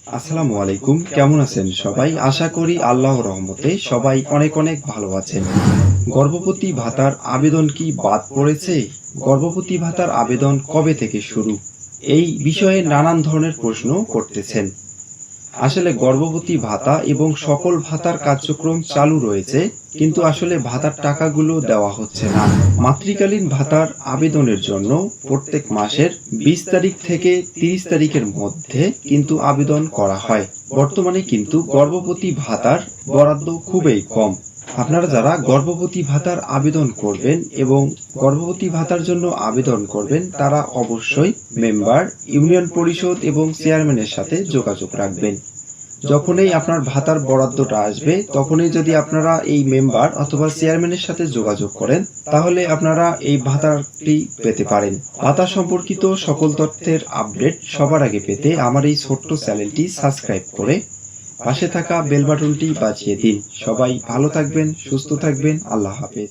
আসসালামু আলাইকুম। কেমন আছেন সবাই? আশা করি আল্লাহর রহমতে সবাই অনেক অনেক ভালো আছেন। গর্ভবতী ভাতার আবেদন কি বাদ পড়েছে? গর্ভবতী ভাতার আবেদন কবে থেকে শুরু? এই বিষয়ে নানান ধরনের প্রশ্ন করতেছেন। আসলে গর্ভবতী ভাতা এবং সকল ভাতার কার্যক্রম চালু রয়েছে, কিন্তু আসলে ভাতার টাকাগুলো দেওয়া হচ্ছে না। মাতৃকালীন ভাতার আবেদনের জন্য প্রত্যেক মাসের 20 তারিখ থেকে 30 তারিখের মধ্যে কিন্তু আবেদন করা হয়। বর্তমানে কিন্তু গর্ভবতী ভাতার বরাদ্দ খুবই কম। আপনারা যারা গর্ভবতী ভাতার আবেদন করবেন এবং গর্ভবতী ভাতার জন্য আবেদন করবেন, তারা অবশ্যই মেম্বার, ইউনিয়ন পরিষদ এবং চেয়ারম্যানের সাথে যোগাযোগ রাখবেন। যখনই আপনার ভাতার বরাদ্দটা আসবে, তখনই যদি আপনারা এই মেম্বার অথবা চেয়ারম্যানের সাথে যোগাযোগ করেন, তাহলে আপনারা এই ভাতাটি পেতে পারেন। ভাতা সম্পর্কিত সকল তথ্যের আপডেট সবার আগে পেতে আমার এই ছোট্ট চ্যানেলটি সাবস্ক্রাইব করে পাশে থাকা বেল বাটনটি বাজিয়ে দিন। সবাই ভালো থাকবেন, সুস্থ থাকবেন। আল্লাহ হাফেজ।